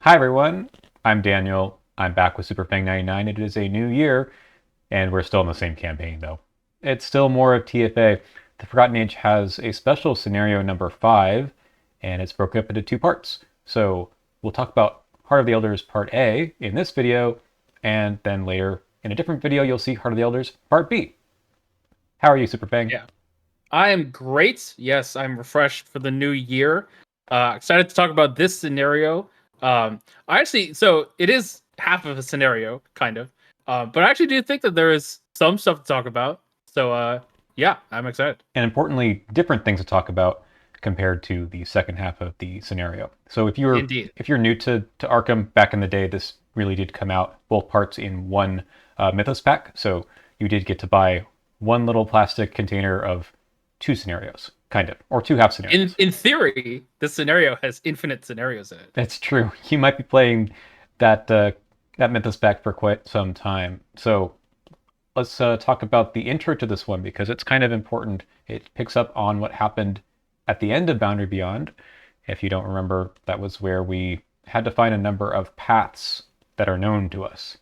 Hi everyone, I'm Daniel. I'm back with SuperFang99. It is a new year, and we're still in the same campaign though. It's still more of TFA. The Forgotten Age has a special scenario number 5, and it's broken up into two parts. So we'll talk about Heart of the Elders Part A in this video, and then later in a different video you'll see Heart of the Elders Part B. How are you, SuperFang? Yeah, I am great. Yes, I'm refreshed for the new year. Excited to talk about this scenario. I actually, so it is half of a scenario, kind of. But I actually do think that there is some stuff to talk about. Yeah, I'm excited. And importantly, different things to talk about compared to the second half of the scenario. So Indeed. if you're new to Arkham, back in the day, this really did come out both parts in one Mythos pack. So you did get to buy one little plastic container of two scenarios, kind of, or two half In scenarios. in theory, this scenario has infinite scenarios in it. That's true. You might be playing that Mythos pack for quite some time. So let's talk about the intro to this one because it's kind of important. It picks up on what happened at the end of Boundary Beyond. If you don't remember, that was where we had to find a number of paths that are known to us.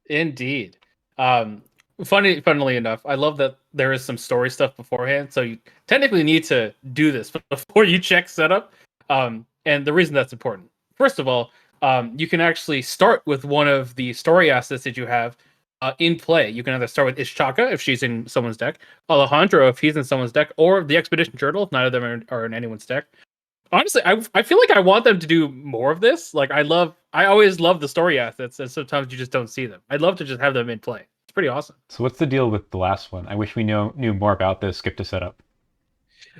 Indeed. Um, funnily enough, I love that there is some story stuff beforehand. So you technically need to do this before you check setup. And the reason that's important, first of all, you can actually start with one of the story assets that you have in play. You can either start with Ishchaka if she's in someone's deck, Alejandro if he's in someone's deck, or the Expedition Journal if neither of them are in anyone's deck. Honestly, I feel like I want them to do more of this. Like I always love the story assets, and sometimes you just don't see them. I'd love to just have them in play. It's pretty awesome. So what's the deal with the last one? I wish we knew more about this. Skip to setup.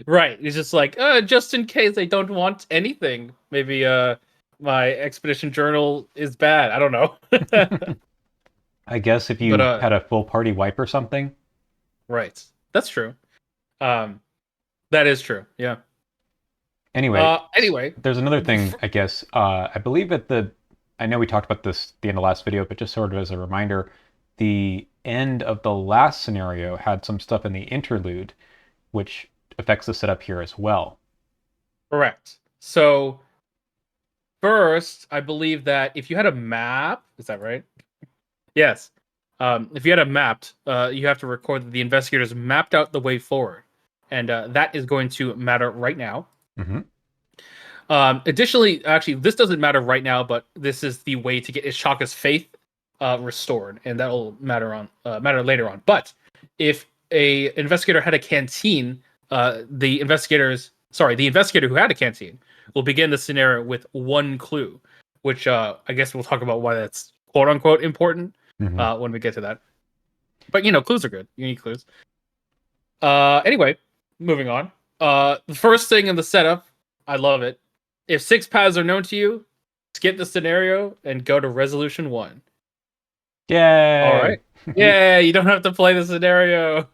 Right. It's just like, just in case they don't want anything. Maybe my expedition journal is bad. I don't know. I guess if But you had a full party wipe or something. right. That's true. Um that is true. Yeah. Anyway, Anyway, there's another thing, I guess. I believe I know we talked about this at the end of last video, but just sort of as a reminder, the end of the last scenario had some stuff in the interlude, which affects the setup here as well. correct. So first, I believe that if you had a map, is that right? Yes. If you had a mapped, you have to record that the investigators mapped out the way forward, and that is going to matter right now. Mm-hmm. Additionally, actually, this doesn't matter right now, but this is the way to get Ishaka's faith restored, and that will matter later on. But if a investigator had a canteen, the investigator who had a canteen will begin the scenario with one clue, which I guess we'll talk about why that's quote unquote important Mm-hmm. when we get to that. But clues are good. You need clues. Anyway, moving on. The first thing in the setup, I love it. If 6 paths are known to you, skip the scenario and go to resolution 1. All Yay! right. Yeah, you don't have to play the scenario.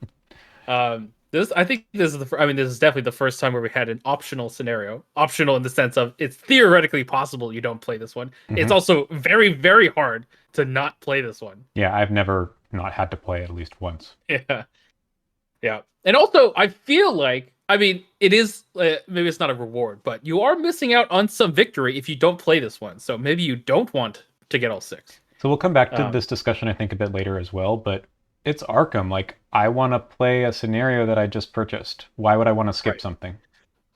This I think this is this is definitely the first time where we had an optional scenario. Optional in the sense of it's theoretically possible you don't play this one. It's Mm-hmm. also very, very hard to not play this one. Yeah, I've never not had to play at least once. Yeah. Yeah. And also, I feel like, it is, maybe it's not a reward, but you are missing out on some victory if you don't play this one. So maybe you don't want to get all 6. So we'll come back to Um, this discussion, I think, a bit later as well, but it's Arkham. Like, I want to play a scenario that I just purchased. Why would I want to skip right. something?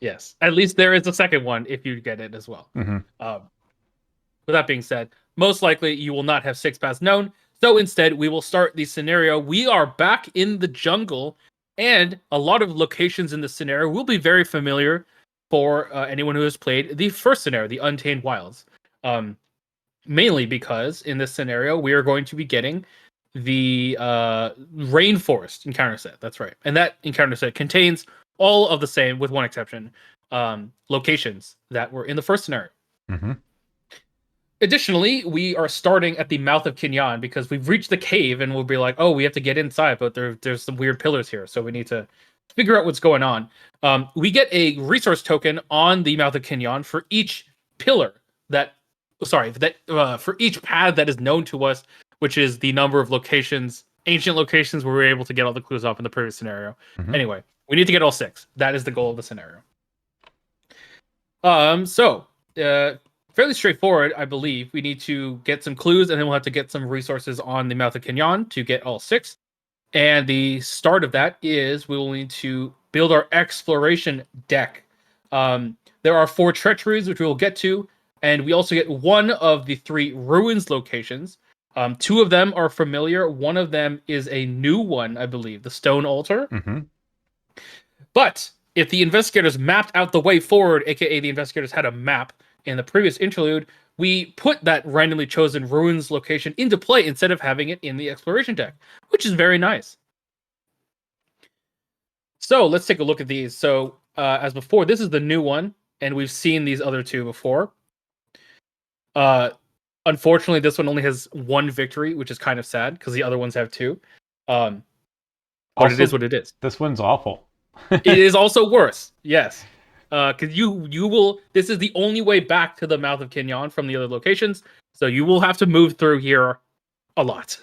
Yes. At least there is a second one if you get it as well. Mm-hmm. Um, with that being said, most likely you will not have 6 paths known. So instead, we will start the scenario. We are back in the jungle, and a lot of locations in the scenario will be very familiar for anyone who has played the first scenario, the Untamed Wilds. Um, Mainly because in this scenario, we are going to be getting the rainforest encounter set. That's right. And that encounter set contains all of the same, with one exception, locations that were in the first scenario. Mm-hmm. Additionally, we are starting at the mouth of Kinyan because we've reached the cave and we'll be like, oh, we have to get inside, but there's some weird pillars here, so we need to figure out what's going on. We get a resource token on the mouth of Kinyan for each pillar that, for each path that is known to us, which is the number of locations, ancient locations where we were able to get all the clues off in the previous scenario. Mm-hmm. Anyway, we need to get all 6. That is the goal of the scenario. So fairly straightforward, I believe. We need to get some clues, and then we'll have to get some resources on the mouth of Kenyon to get all 6. And the start of that is we will need to build our exploration deck. There are 4 treacheries, which we will get to, and we also get one of the 3 ruins locations. 2 of them are familiar. One of them is a new one, I believe, the Stone Altar. Mm-hmm. But if the investigators mapped out the way forward, aka the investigators had a map in the previous interlude, we put that randomly chosen ruins location into play instead of having it in the exploration deck, which is very nice. So let's take a look at these. So as before, this is the new one, and we've seen these other 2 before. Unfortunately, this one only has 1 victory, which is kind of sad because the other ones have 2. But Also, it is what it is. This one's awful. It is also worse, yes. Because you will. This is the only way back to the mouth of Kenyon from the other locations, so you will have to move through here a lot.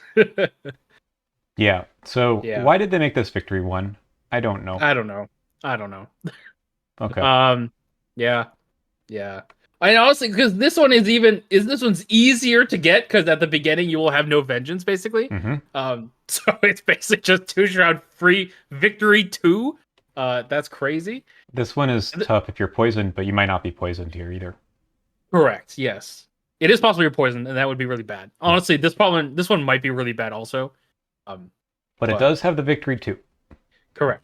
Yeah. So Yeah. why did they make this victory one? I don't know. I don't know. Okay. Yeah. I honestly, because this one's easier to get because at the beginning you will have no vengeance basically. Mm-hmm. So it's basically just 2 shroud free victory 2. That's crazy. This one is tough if you're poisoned, but you might not be poisoned here either. Correct. Yes, it is possible you're poisoned, and that would be really bad. Honestly, this one might be really bad also. But it does have the victory too. Correct.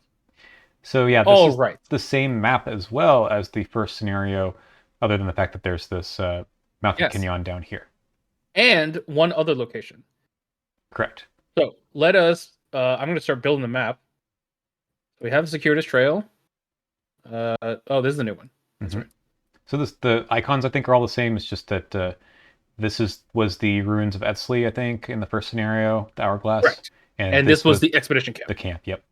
So yeah, this is the same map as well as the first scenario, other than the fact that there's this Mouth of Kenyon down here. And one other location. Correct. So let us. I'm going to start building the map. We have a circuitous trail. Oh, this is the new one. That's right. So the icons I think are all the same. It's just that this was the ruins of Etzley, I think, in the first scenario, the hourglass. Correct. And this was the expedition camp. The camp, yep.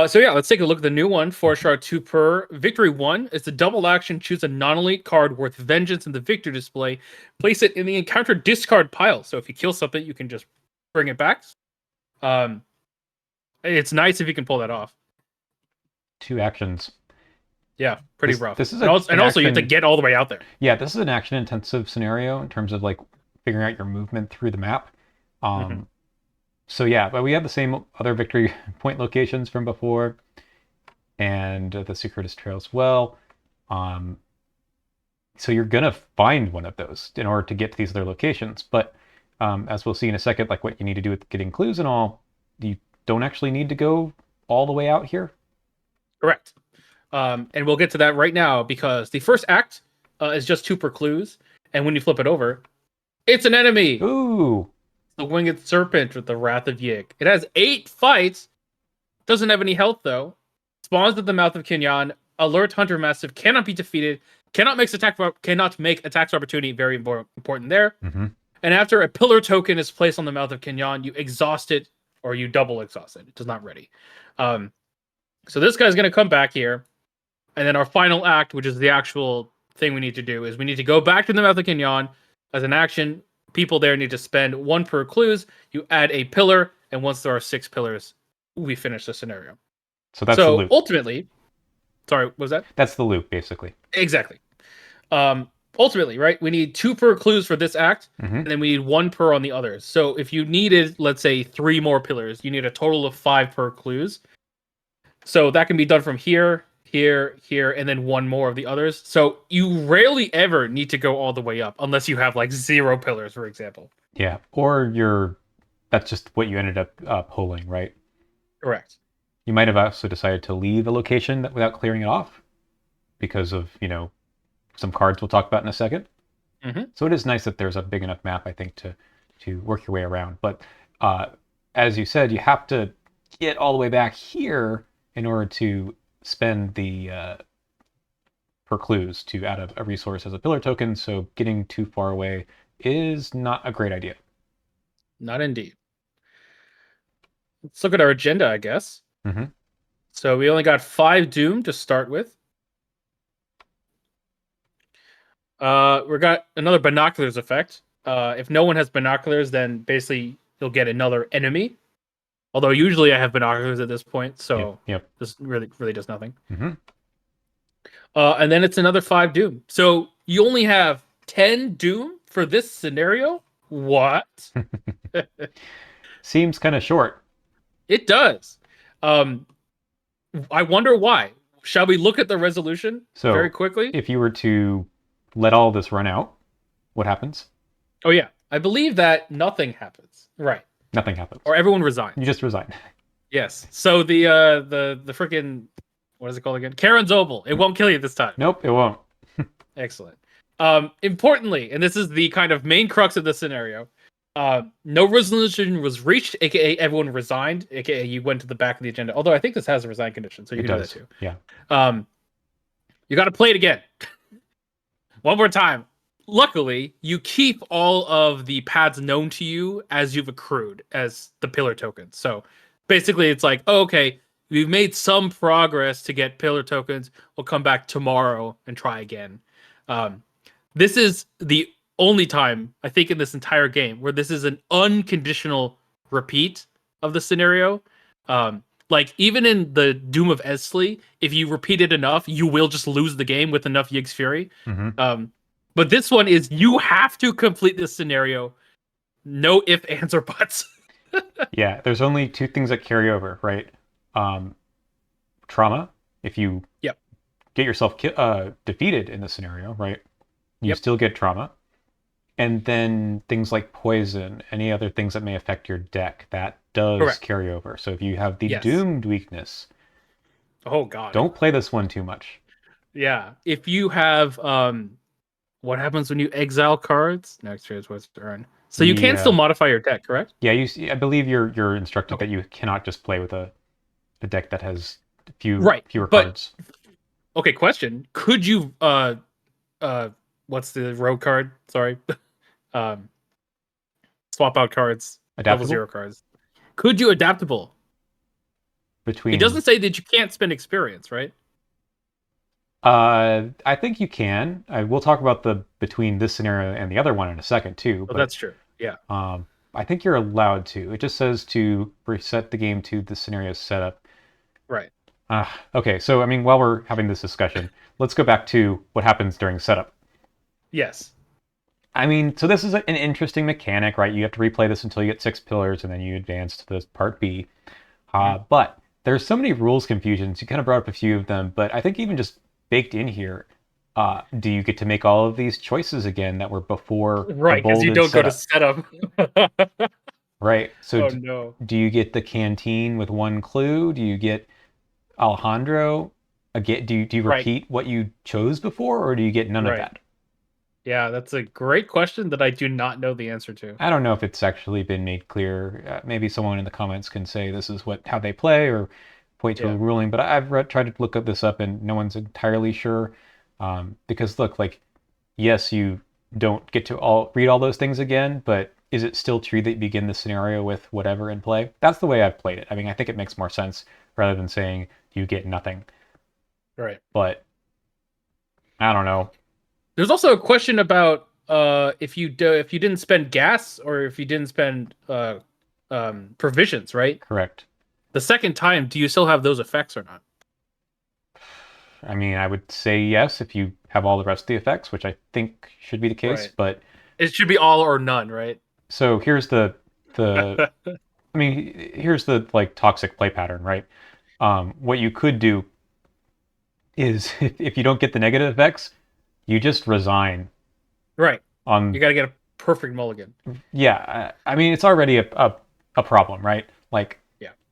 So yeah, let's take a look at the new one. 4 shard 2 per. Victory 1 is the double action. Choose a non-elite card worth vengeance in the victory display. Place it in the encounter discard pile. So if you kill something, you can just bring it back. It's nice if you can pull that off. 2 actions. Yeah, pretty rough. This is also you have to get all the way out there. Yeah, this is an action-intensive scenario in terms of like figuring out your movement through the map. So yeah, but we have the same other victory point locations from before, and the circuitous trail as well. So you're gonna find one of those in order to get to these other locations. But as we'll see in a second, like what you need to do with getting clues and all, you don't actually need to go all the way out here. Correct. And we'll get to that right now because the first act is just 2 per clues, and when you flip it over, it's an enemy. Ooh. The winged serpent with the wrath of Yig. It has 8 fights. Doesn't have any health though. Spawns at the mouth of Kenyon. Alert Hunter Massive cannot be defeated. Cannot make attacks opportunity. Very important there. And after a pillar token is placed on the mouth of Kenyon, you exhaust it or you double exhaust it. It does not ready. So this guy's going to come back here. And then our final act, which is the actual thing we need to do, is we need to go back to the mouth of Kenyon as an action. People there need to spend 1 per clues. You add a pillar, and once there are 6 pillars, we finish the scenario. So that's the loop. Ultimately, sorry, what was that? That's the loop, basically. Exactly. Ultimately, right? We need 2 per clues for this act, and then we need 1 per on the others. So if you needed, let's say, 3 more pillars, you need a total of 5 per clues. So that can be done from here, here, and then 1 more of the others. So you rarely ever need to go all the way up unless you have like 0 pillars, for example. Yeah, or that's just what you ended up pulling, right? Correct. You might have also decided to leave a location without clearing it off because of, some cards we'll talk about in a second. So it is nice that there's a big enough map, I think, to work your way around. But as you said, you have to get all the way back here in order to spend the per clues to add a resource as a pillar token, so getting too far away is not a great idea. Not indeed. Let's look at our agenda, I guess. So we only got 5 Doom to start with. We got another binoculars effect. If no one has binoculars, then basically you'll get another enemy. Although usually I have binoculars at this point, so this really does nothing. And then it's another 5 Doom. So You only have 10 Doom for this scenario? What? Seems kind of short. It does. Um, I wonder why. Shall we look at the resolution very So quickly? if you were to let all this run out, what happens? Oh yeah, I believe that nothing happens. Right. Nothing happens. Or everyone You resigns. just resign. Yes. So the freaking what is it called again? Karen's Oval. It won't kill you this time. Nope, it won't. Excellent. Importantly, and this is the kind of main crux of the scenario, no resolution was reached, aka everyone resigned, aka you went to the back of the agenda. Although I think this has a resign condition, so you It can do that does. too. Yeah. You got to play it again. One more time. Luckily, you keep all of the pads known to you as you've accrued as the pillar tokens. So basically, it's like, oh, okay, we've made some progress to get pillar tokens. We'll come back tomorrow and try again. Um, this is the only time, I think, in this entire game where this is an unconditional repeat of the scenario. Like, even in the Doom of Esley, if you repeat it enough, you will just lose the game with enough Yig's Fury. Mm-hmm. But this one is you have to complete this scenario. No ifs, ands, or buts. Yeah, there's only two things that carry over, right? Trauma. If you Yep. get yourself defeated in the scenario, right? You Yep. still get trauma. And then things like poison, any other things that may affect your deck, that does Correct. carry over. So if you have the Yes. doomed weakness, Oh god. don't play this one too much. Yeah. If you have what happens when you exile cards? No experience was earned. So you can still modify your deck, correct? Yeah, I believe you're instructed that you cannot just play with a deck that has fewer cards. Okay, question. Could you what's the rogue card? Sorry. Swap out cards. Adaptable? Level 0 cards. Could you adaptable? Between It doesn't say that you can't spend experience, right? I think you can. We'll talk about the between this scenario and the other one in a second too. Oh, But that's true. Yeah. I think you're allowed to. It just says to reset the game to the scenario setup. Right. Okay, so I mean, while we're having this discussion, let's go back to what happens during setup. Yes. I mean, so this is an interesting mechanic, right? You have to replay this until you get 6 pillars, and then you advance to this part B. But there's so many rules confusions. You kind of brought up a few of them, but I think even just baked in here, do you get to make all of these choices again that were before Right, because you don't go to setup. Right. So oh no. do you get the canteen with one clue? Do you get Alejandro? Again, do you repeat what you chose before, or do you get none of that? Yeah, that's a great question that I do not know the answer to. I don't know if it's actually been made clear. Maybe someone in the comments can say this is how they play or point to a ruling. But I've tried to look this up, and no one's entirely sure. Because look, like, yes, you don't get to read all those things again, but is it still true that you begin the scenario with whatever in play? That's the way I've played it. I mean, I think it makes more sense rather than saying you get nothing. Right. But I don't know. There's also a question about if you didn't spend gas or if you didn't spend provisions, right? Correct. The second time, do you still have those effects or not? I mean, I would say yes if you have all the rest of the effects, which I think should be the case, but it should be all or none, right? So here's the I mean, here's the like toxic play pattern, right? What you could do is if you don't get the negative effects, you just resign. Right. You got to get a perfect mulligan. Yeah, I mean, it's already a problem, right? Like,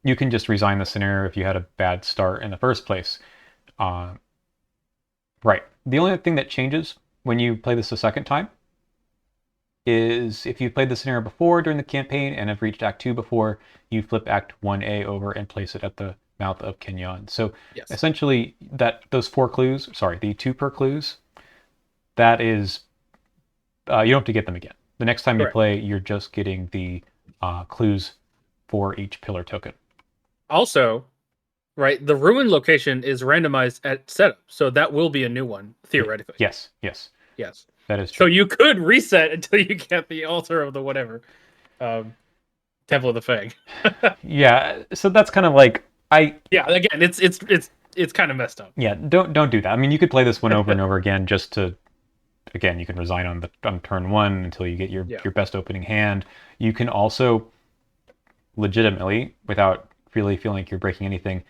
you can just resign the scenario if you had a bad start in the first place. Right. The only thing that changes when you play this a second time is if you played the scenario before during the campaign and have reached Act 2 before, you flip Act 1A over and place it at the mouth of Kenyon. So essentially, those 4 clues, sorry, the 2 per clues, that is, you don't have to get them again. The next time you play, you're just getting the clues for each pillar token. Also, right, the ruin location is randomized at setup, so that will be a new one, theoretically. Yes. That is true. So you could reset until you get the altar of the whatever. Temple of the Fang. Yeah, so that's kind of like Yeah, again, it's kind of messed up. Yeah, don't do that. I mean, you could play this one over and over again just to again, you can resign on turn one until you get Yeah. your best opening hand. You can also legitimately, without really feeling like you're breaking anything,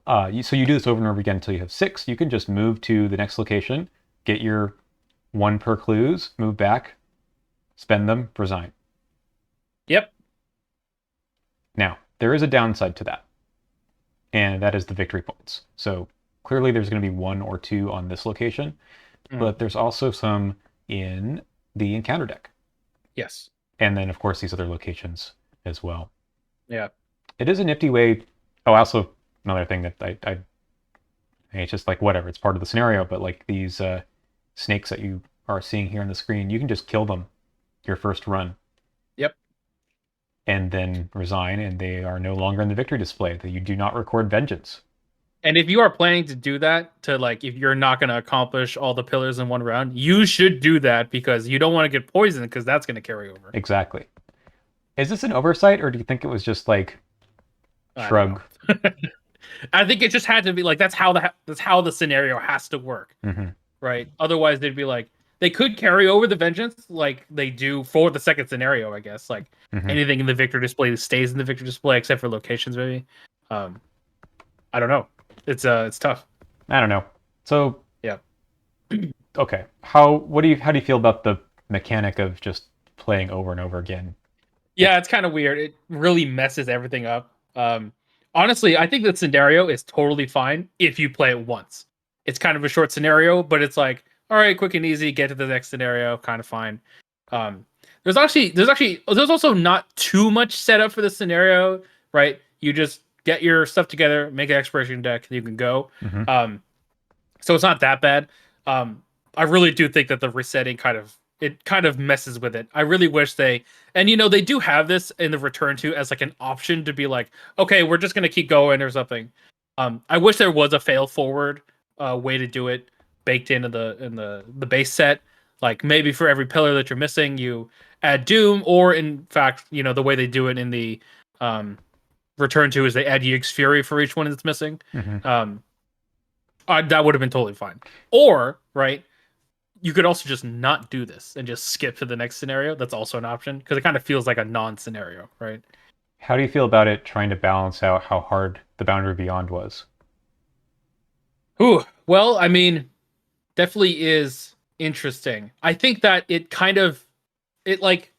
so you do this over and over again until you have 6. You can just move to the next location, get your 1 per clues, move back, spend them, resign. Yep. Now, there is a downside to that, and that is the victory points. So clearly there's going to be 1 or 2 on this location, Mm. but there's also some in the encounter deck. Yes. And then, of course, these other locations as well. Yeah. It is a nifty way. Oh, also, another thing that it's just like whatever, it's part of the scenario, but like these snakes that you are seeing here on the screen, you can just kill them your first run Yep. and then resign, and they are no longer in the victory display. That you do not record vengeance. And if you are planning to do that, to like, if you're not going to accomplish all the pillars in one round, you should do that because you don't want to get poisoned because that's going to carry over. Exactly. Is this an oversight, or do you think it was just like I don't shrug? know. I think it just had to be like that's how the scenario has to work, Mm-hmm. right? Otherwise, they'd be like they could carry over the vengeance like they do for the second scenario, I guess. Like Mm-hmm. anything in the victor display stays in the victor display except for locations, maybe. Um, I don't know. It's tough. I don't know. So Yeah. okay, how do you feel about the mechanic of just playing over and over again? Yeah, it's kind of weird. It really messes everything up. Honestly, I think the scenario is totally fine if you play it once. It's kind of a short scenario, but it's like, all right, quick and easy, get to the next scenario, kind of fine. Um, there's also not too much setup for the scenario, right? You just get your stuff together, make an exploration deck, and you can go. Mm-hmm. Um, so it's not that bad. I really do think that the resetting kind of messes with it. I really wish and they do have this in the return to as like an option to be like, okay, we're just gonna keep going or something. I wish there was a fail forward way to do it baked into the base set. Like maybe for every pillar that you're missing, you add Doom, or in fact, the way they do it in the um, return to is they add Yig's Fury for each one that's missing. Mm-hmm. Um, that would have been totally fine. Or, right, you could also just not do this and just skip to the next scenario. That's also an option because it kind of feels like a non-scenario, right? How do you feel about it trying to balance out how hard the Boundary Beyond was? Ooh, well, I mean, definitely is interesting. I think that it like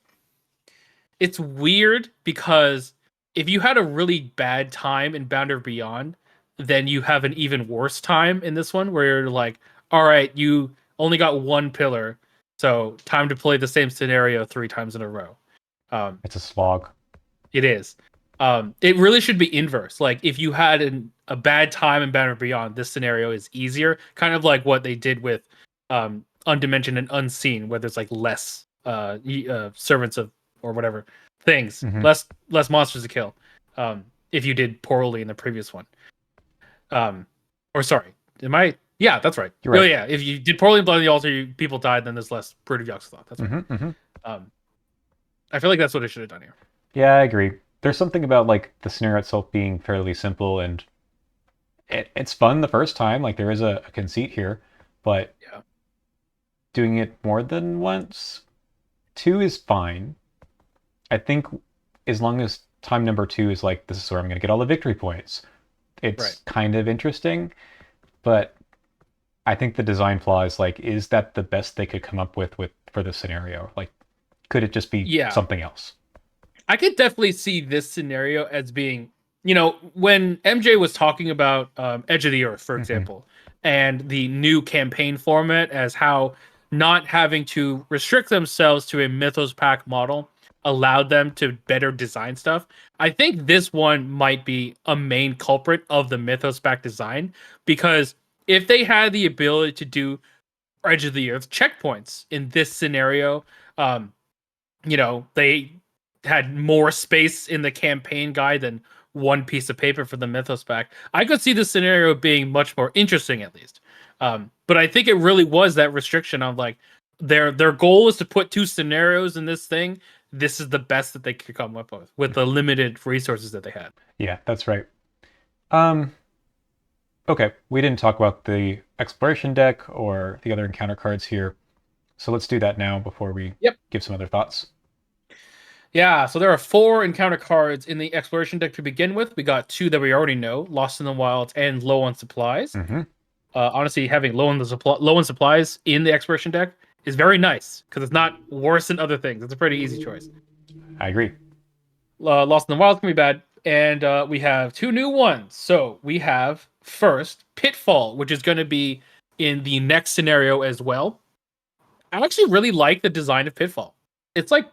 it's weird because if you had a really bad time in Boundary Beyond, then you have an even worse time in this one where you're like, all right, you only got one pillar, so time to play the same scenario 3 times in a row. Um, It's a slog. it is. It really should be inverse. Like if you had a bad time in Boundary Beyond, this scenario is easier. Kind of like what they did with Undimensioned and Unseen, where there's like less servants of or whatever things, Mm-hmm. less monsters to kill. If you did poorly in the previous one. Or sorry, am I? Yeah, that's right. You're Oh right. yeah, if you did poorly in Blood on the Altar, people died. Then there's less Brood of Yogg-Sothoth. That's right. Mm-hmm. Mm-hmm. Um, I feel like that's what it should have done here. Yeah, I agree. There's something about like the scenario itself being fairly simple, and it's fun the first time. Like there is a conceit here, but Yeah. doing it more than once, 2 is fine. I think as long as time number 2 is like, this is where I'm going to get all the victory points, Right. it's kind of interesting. But I think the design flaw is like, is that the best they could come up with for the scenario? Like, could it just be Yeah. something else? I could definitely see this scenario as being, when MJ was talking about Edge of the Earth, for Mm-hmm. example, and the new campaign format as how not having to restrict themselves to a Mythos Pack model allowed them to better design stuff. I think this one might be a main culprit of the Mythos Pack design because if they had the ability to do Edge of the Earth checkpoints in this scenario, um, they had more space in the campaign guide than one piece of paper for the Mythos pack. I could see the scenario being much more interesting, at least. But I think it really was that restriction of like their goal is to put 2 scenarios in this thing. This is the best that they could come up with the limited resources that they had. Yeah, that's right. Um, okay, we didn't talk about the exploration deck or the other encounter cards here. So let's do that now before we Yep. give some other thoughts. Yeah, so there are 4 encounter cards in the exploration deck to begin with. We got 2 that we already know: Lost in the Wilds and Low on Supplies. Hmm. Honestly, having low on supplies in the exploration deck is very nice because it's not worse than other things. It's a pretty easy choice. I agree. Lost in the Wild can be bad, and we have 2 new ones. So we have first Pitfall, which is going to be in the next scenario as well. I actually really like the design of Pitfall. It's like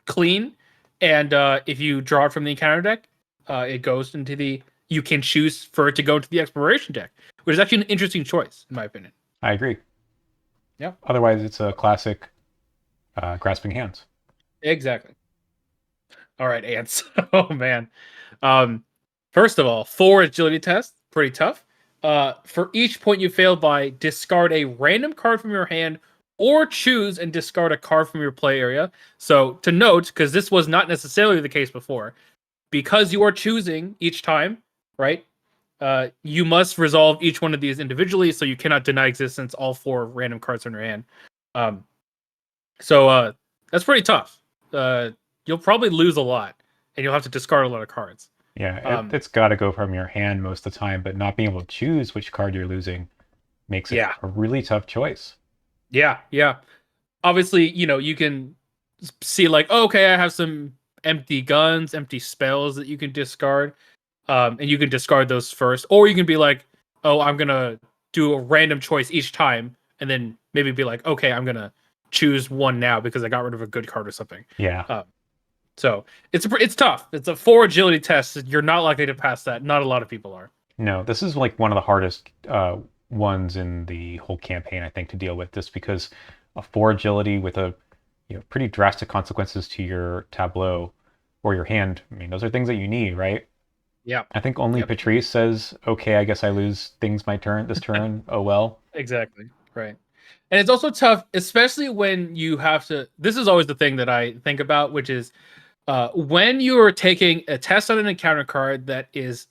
clean, and if you draw it from the encounter deck, it goes into the. You can choose for it to go into the exploration deck, which is actually an interesting choice in my opinion. I agree. Yeah, Otherwise, it's a classic grasping hands. exactly. All right, ants. Oh man. Um, First of all, 4 agility tests, pretty tough. For each point you failed by, discard a random card from your hand or choose and discard a card from your play area. So to note, because this was not necessarily the case before, because you are choosing each time, right? You must resolve each one of these individually, so you cannot deny existence all 4 random cards in your hand. Um, so that's pretty tough. You'll probably lose a lot, and you'll have to discard a lot of cards. Yeah, Um, it's got to go from your hand most of the time, but not being able to choose which card you're losing makes it yeah, a really tough choice. yeah. Obviously, you can see like, oh, okay, I have some empty guns, empty spells that you can discard, and you can discard those first, or you can be like, oh, I'm gonna do a random choice each time, and then maybe be like, okay, I'm gonna choose one now because I got rid of a good card or something. Yeah. Um, So it's tough. It's a 4 agility test. You're not likely to pass that. Not a lot of people are. No, this is like one of the hardest ones in the whole campaign, I think, to deal with, just because a 4 agility with a pretty drastic consequences to your tableau or your hand. I mean, those are things that you need, right? Yeah. I think only Yep. Patrice says, "Okay, I guess I lose things this turn. Oh well." Exactly. Right. And it's also tough, especially when you have to. This is always the thing that I think about, which is when you are taking a test on an encounter card that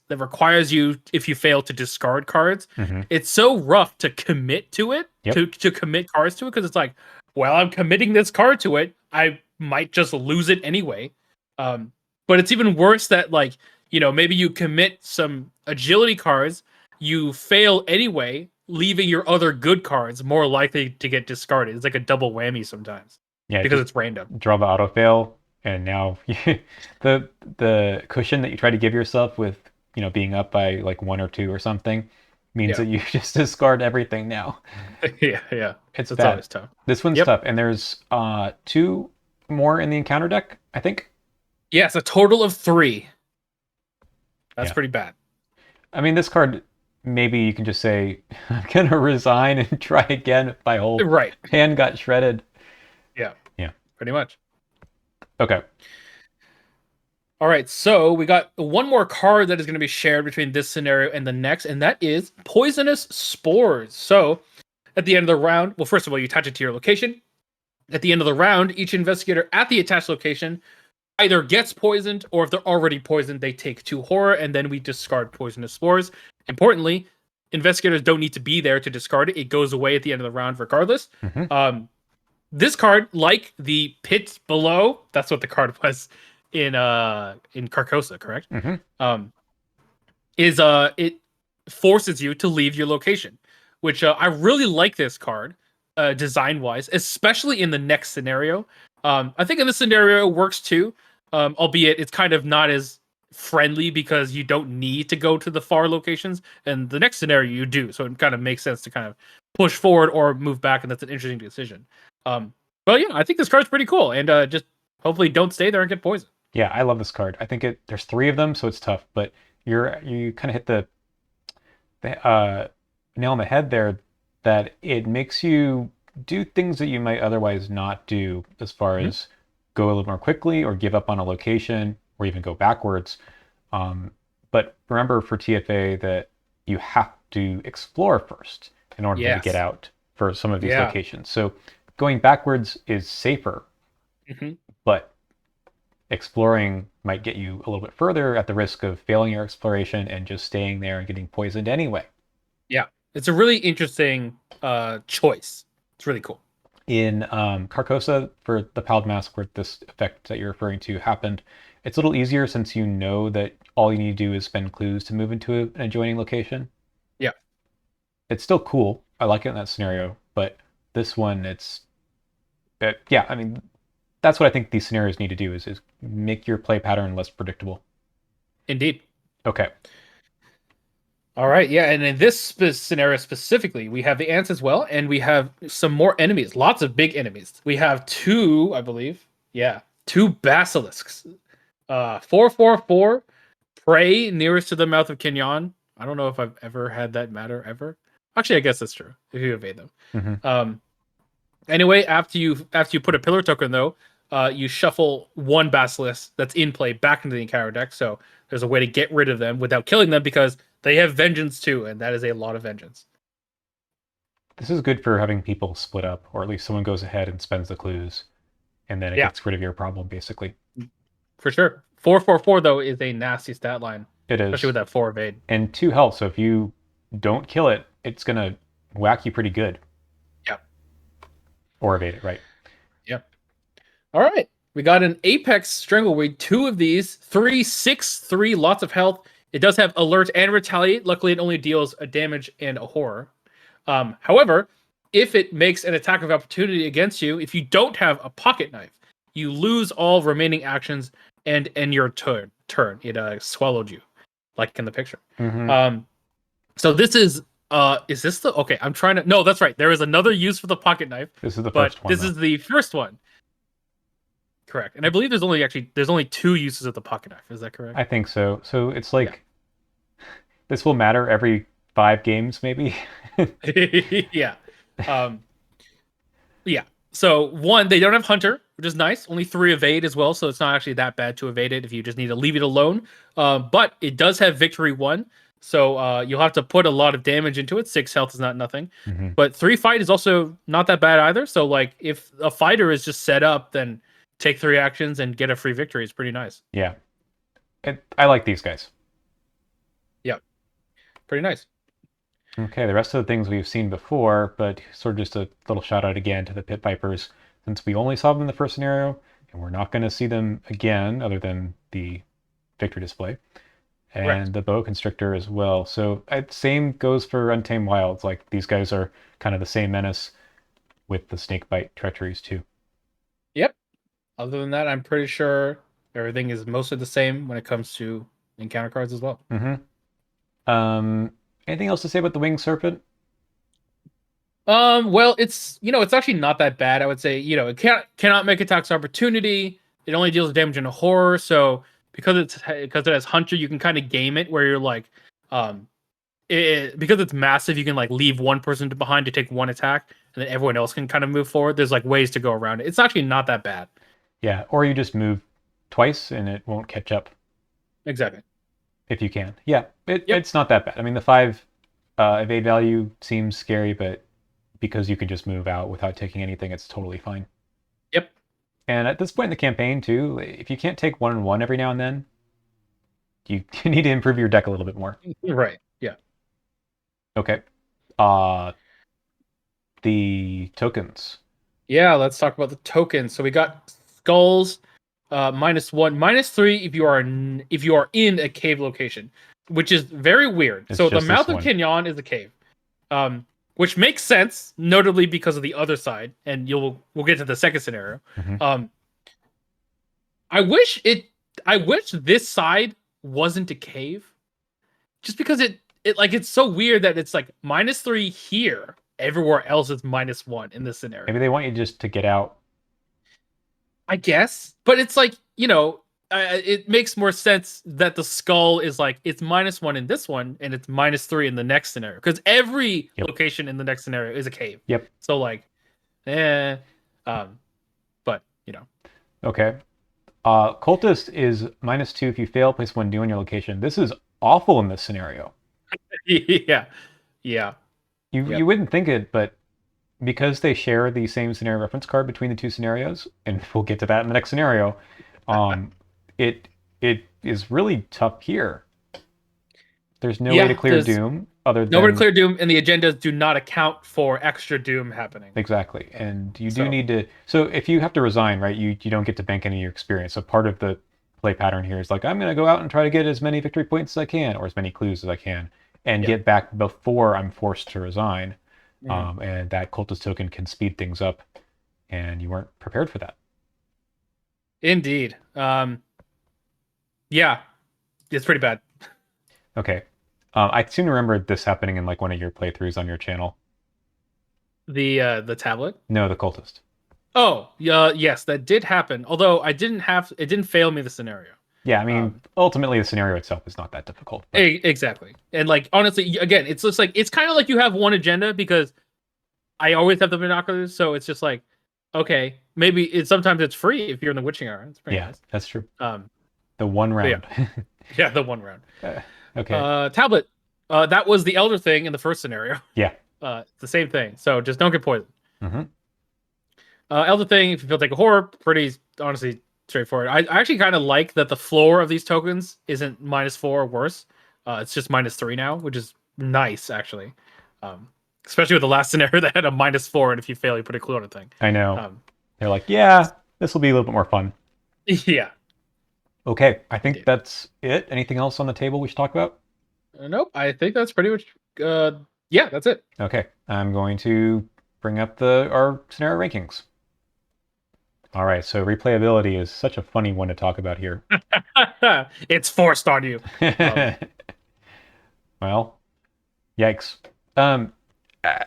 requires you, if you fail, to discard cards. Hmm. It's so rough to commit to it, Yep. to commit cards to it, because it's like, well, I'm committing this card to it. I might just lose it anyway. Um, but it's even worse that, like, maybe you commit some agility cards, you fail anyway, leaving your other good cards more likely to get discarded. It's like a double whammy sometimes Yeah, because just it's random. draw the auto fail, and now the cushion that you try to give yourself with being up by like 1 or 2 or something means Yeah. that you just discard everything now. Yeah. It's That's bad. always tough. This one's Yep. tough, and there's 2 more in the encounter deck, I think. Yes, a total of 3. That's Yeah. pretty bad. I mean, this card, maybe you can just say, I'm gonna resign and try again if my whole Right. hand got shredded. Yeah. Yeah. Pretty much. Okay. All right. So we got one more card that is going to be shared between this scenario and the next, and that is Poisonous Spores. So at the end of the round, well, first of all, you attach it to your location. At the end of the round, each investigator at the attached location either gets poisoned, or if they're already poisoned, they take 2 horror, and then we discard Poisonous Spores. Importantly, investigators don't need to be there to discard it. It goes away at the end of the round regardless. Hmm. This card, like the pit below, that's what the card was in Carcosa, correct? Hmm. Um, is it forces you to leave your location, which I really like this card, design wise, especially in the next scenario. I think in this scenario it works too, albeit it's kind of not as friendly because you don't need to go to the far locations, and the next scenario you do, so it kind of makes sense to kind of push forward or move back, and that's an interesting decision. But yeah, I think this card's pretty cool, and just hopefully don't stay there and get poisoned. Yeah, I love this card. I think there's 3 of them, so it's tough, but you kind of hit the nail on the head there, that it makes you do things that you might otherwise not do, as far Mhm. as go a little more quickly or give up on a location or even go backwards. But remember for TFA that you have to explore first in order to get Yes. out for some of these Yeah. locations. So going backwards is safer, Mhm. but exploring might get you a little bit further at the risk of failing your exploration and just staying there and getting poisoned anyway. Yeah, it's a really interesting choice. It's really cool. In Carcosa, for the Pallid Mask, where this effect that you're referring to happened, it's a little easier since you know that all you need to do is spend clues to move into an adjoining location. Yeah, It's still cool. I like it in that scenario, but this one, yeah. I mean, that's what I think these scenarios need to do is make your play pattern less predictable. indeed. Okay. All right, yeah, and in this scenario specifically, we have the ants as well, and we have some more enemies, lots of big enemies. We have two, I believe, yeah, two basilisks. 444, prey nearest to the mouth of Kenyon. I don't know if I've ever had that matter ever. Actually, I guess that's true if you evade them. Mm-hmm. Anyway, after you put a pillar token though, you shuffle one basilisk that's in play back into the encounter deck. So there's a way to get rid of them without killing them because they have vengeance too, and that is a lot of vengeance. This is good for having people split up, or at least someone goes ahead and spends the clues, and then it Yeah, gets rid of your problem, basically. for sure. 444 though is a nasty stat line, It especially is. with that 4 evade. And 2 health, so if you don't kill it, it's going to whack you pretty good. Yep. Or evade it, right? Yep. All right. We got an Apex Strangleweed, two of these, 3, 6, 3, lots of health. It does have alert and retaliate. Luckily, it only deals a damage and a horror. However, if it makes an attack of opportunity against you, if you don't have a pocket knife, you lose all remaining actions and end your turn. It swallowed you, like in the picture. Mm-hmm. So this is this the okay? I'm trying to no, that's right. There is another use for the pocket knife, This is the but first one, this though. is the first one. Correct. And I believe there's only two uses of the pocket knife. Is that correct? I think so. So it's like this will matter every 5 games, maybe. Yeah. Yeah. Um yeah. So one, they don't have hunter, which is nice. Only 3 evade as well, so it's not actually that bad to evade it if you just need to leave it alone. But it does have victory 1. So you'll have to put a lot of damage into it. 6 health is not nothing. Mm-hmm. But 3 fight is also not that bad either. So like if a fighter is just set up, then take 3 actions and get a free victory. It's pretty nice. Yeah. I like these guys. Yeah. Pretty nice. Okay, the rest of the things we've seen before, but sort of just a little shout out again to the Pit Vipers, since we only saw them in the first scenario, and we're not going to see them again other than the victory display, Correct. and the Boa Constrictor as well. So same goes for Untamed Wilds. Like these guys are kind of the same menace with the Snakebite treacheries too. Yep. Other than that, I'm pretty sure everything is mostly the same when it comes to encounter cards as well. Mm-hmm. Anything else to say about the Winged Serpent? Well, it's actually not that bad. I would say, it cannot make attacks opportunity. It only deals damage in a horror, so because it has hunter, you can kind of game it where you're like, because it's massive, you can like leave one person behind to take one attack, and then everyone else can kind of move forward. There's like ways to go around it. It's actually not that bad. Yeah, or you just move twice and it won't catch up Exactly. if you can. Yeah, Yep. it's not that bad. I mean, the 5 evade value seems scary, but because you can just move out without taking anything, it's totally fine. Yep. And at this point in the campaign, too, if you can't take 1-1 every now and then, you need to improve your deck a little bit more. Right. Yeah. Okay. The tokens. Yeah, let's talk about the tokens. So we got skulls, -1, -3 if you are in a cave location, which is very weird. It's So the just this mouth of one. Kenyon is a cave, which makes sense, notably because of the other side, and we'll get to the second scenario. Mhm. I wish this side wasn't a cave, just because it's so weird that it's like -3 here. Everywhere else is -1 in this scenario. Maybe they want you just to get out. I guess, but it's like it makes more sense that the skull is like it's -1 in this one and it's -3 in the next scenario because every Yep. location in the next scenario is a cave. Yep. So like, but Okay. Cultist is -2 if you fail. Place 1 new on your location. This is awful in this scenario. yeah, yeah, You Yep. you wouldn't think it, but because they share the same scenario reference card between the 2 scenarios, and we'll get to that in the next scenario, it it is really tough here. There's no way yeah. to clear Doom. other Nowhere to than clear Doom, and the agendas do not account for extra Doom happening. exactly. And you do So need to. So if you have to resign, right, you don't get to bank any of your experience. So part of the play pattern here is like, I'm going to go out and try to get as many victory points as I can, or as many clues as I can, and yeah. get back before I'm forced to resign. Mhm. And that cultist token can speed things up, and you weren't prepared for that. Indeed. Yeah, it's pretty bad. Okay. I seem to remember this happening in like one of your playthroughs on your channel. The tablet. No, the cultist. Oh, yeah, yes, that did happen. Although it didn't fail me the scenario. Yeah, I mean, Um, ultimately the scenario itself is not that difficult, but exactly. And like honestly, again, it's just like it's kind of like you have one agenda because I always have the binoculars, so it's just like okay, maybe it's sometimes it's free if you're in the witching hour. It's pretty yeah, nice. that's true. Um, The one but yeah, round. yeah, the one round. Uh, okay. Tablet. That was the elder thing in the first scenario. Yeah. It's the same thing. So just don't get poisoned. Hmm. Elder thing, if you feel like a horror, pretty honestly straightforward. I actually kind of like that the floor of these tokens isn't -4 or worse. It's just -3 now, which is nice actually. Um, Especially with the last scenario that had a -4, and if you fail, you put a clue on a thing. I know. Um, They're like, yeah, this will be a little bit more fun. yeah. Okay, I think Indeed. that's it. Anything else on the table we should talk about? Nope. I think that's pretty much. Yeah, that's it. Okay, I'm going to bring up the our scenario rankings. All right, so replayability is such a funny one to talk about here. It's forced on you. Um, Well, yikes. Um, uh,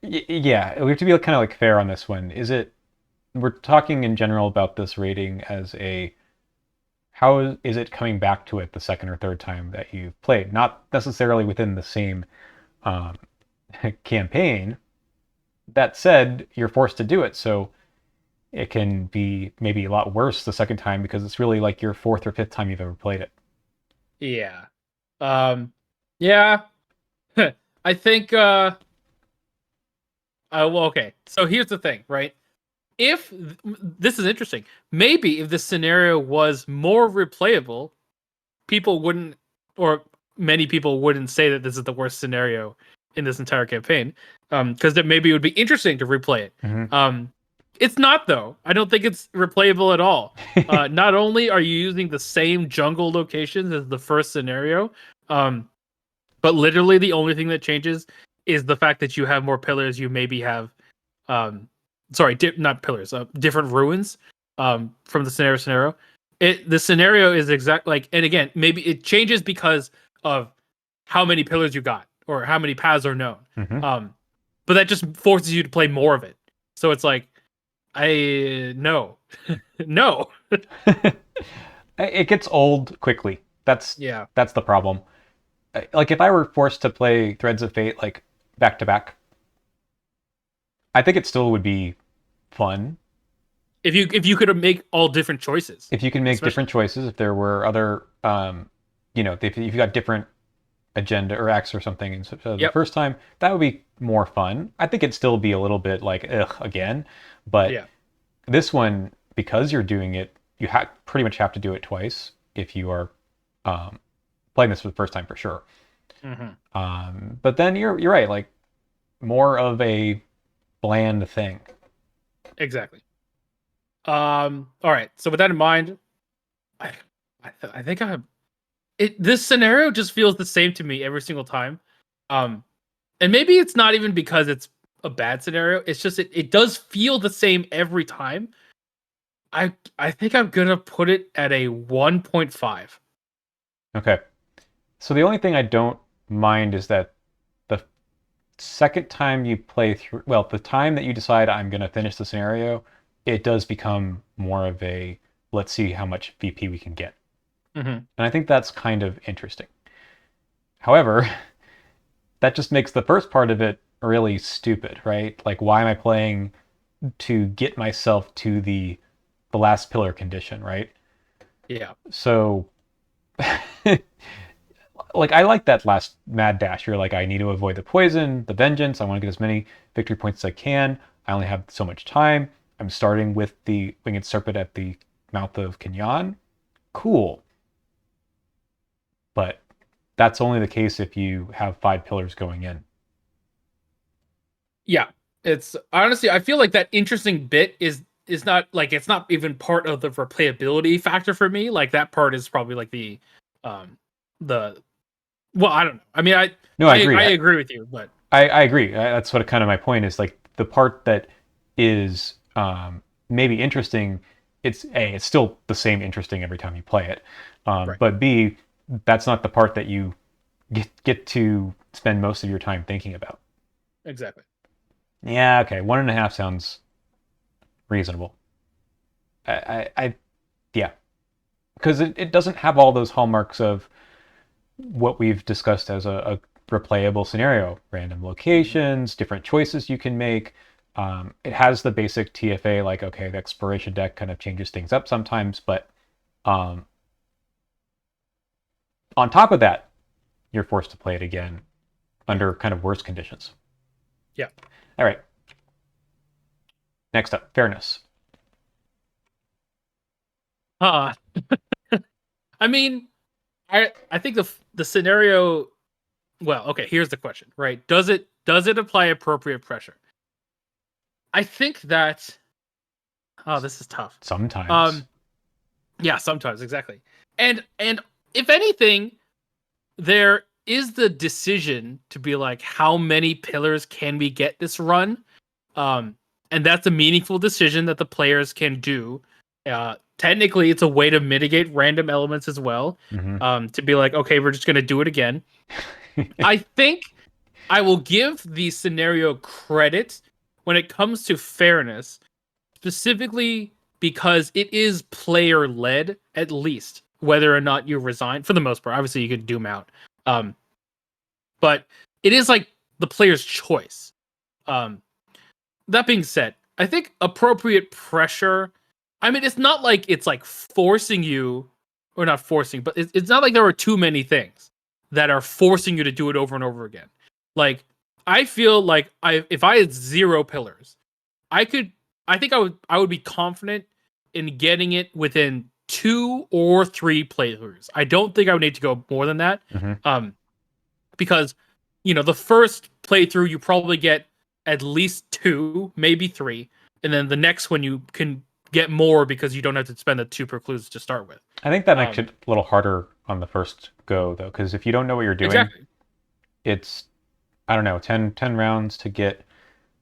yeah, we have to be kind of like fair on this one. We're talking in general about this rating as a how is it coming back to it the second or third time that you've played? Not necessarily within the same um, campaign. That said, you're forced to do it, so it can be maybe a lot worse the second time because it's really like your fourth or fifth time you've ever played it. yeah. Yeah. I think. Well, okay. So here's the thing, right? If this is interesting, maybe if the scenario was more replayable, people wouldn't, or many people wouldn't say that this is the worst scenario in this entire campaign, because then maybe it would be interesting to replay it. Hmm. It's not though. I don't think it's replayable at all. Not only are you using the same jungle locations as the first scenario, um, but literally the only thing that changes is the fact that you have more pillars. You maybe have um sorry, not pillars, different ruins from the scenario. The scenario is exact like, and again, maybe it changes because of how many pillars you got or how many paths are known. Hmm. um but that just forces you to play more of it, so it's like I no. No. It gets old quickly. Yeah. That's the problem. Like if I were forced to play Threads of Fate like back to back, I think it still would be fun If you could make all different choices, if you can make especially. different choices. If there were other, if you got different agenda or acts or something, and so the Yep. first time that would be more fun. I think it'd still be a little bit like ugh again, but Yeah. this one because you're doing it, you pretty much have to do it twice if you are um, playing this for the first time for sure. Hmm. But then you're right, like more of a bland thing. Exactly. All right, so with that in mind, i I think I it this scenario just feels the same to me every single time. um and maybe it's not even because it's a bad scenario, it's just it does feel the same every time. I think I'm gonna put it at a 1.5. Okay. So the only thing I don't mind is that the second time you play through, well, the time that you decide I'm going to finish the scenario, it does become more of a let's see how much VP we can get. Hmm. And I think that's kind of interesting. However, that just makes the first part of it really stupid, right? Like, why am I playing to get myself to the last pillar condition, right? Yeah. So, like, I like that last mad dash. You're like, I need to avoid the poison, the vengeance. I want to get as many victory points as I can. I only have so much time. I'm starting with the winged serpent at the mouth of Kenyan. Cool. But that's only the case if you have 5 pillars going in. Yeah, it's honestly, I feel like that interesting bit is not like it's not even part of the replayability factor for me. Like that part is probably like um the well, I don't know. I mean, No, I agree. I agree with you, but I agree. That's what kind of my point is. Like the part that is maybe interesting, it's still the same interesting every time you play it. right, But B, that's not the part that you get to spend most of your time thinking about. exactly. Yeah, okay, 1.5 sounds reasonable. I yeah, because it doesn't have all those hallmarks of what we've discussed as a replayable scenario: random Mhm. locations, different choices you can make. It has the basic TFA, like, okay, the exploration deck kind of changes things up sometimes, but um, on top of that, you're forced to play it again Yeah, under kind of worse conditions. yeah. All right, next up, fairness. Uh, I mean, I think the scenario. Well, okay. Here's the question, right? Does it apply appropriate pressure? I think that. Oh, this is tough. Sometimes. Um, yeah, sometimes exactly. And if anything, there is the decision to be like, how many pillars can we get this run? Um, and that's a meaningful decision that the players can do. Technically, it's a way to mitigate random elements as well. Hmm. To be like, okay, we're just gonna do it again. I think I will give the scenario credit when it comes to fairness, specifically because it is player led, at least, whether or not you resign. For the most part, obviously you could doom out, um, but it is like the player's choice. Um, that being said, I think appropriate pressure. I mean, it's not like it's like forcing you, or not forcing, but it's not like there are too many things that are forcing you to do it over and over again. Like I feel like if I had 0 pillars, I could. I think I would be confident in getting it within 2 or 3 playthroughs. I don't think I would need to go more than that. Hmm. Um, because the first playthrough you probably get at least 2, maybe 3, and then the next one you can get more because you don't have to spend the 2 per clues to start with. I think that makes Um, it a little harder on the first go, though, because if you don't know what you're doing, exactly. it's, I don't know, 10 rounds to get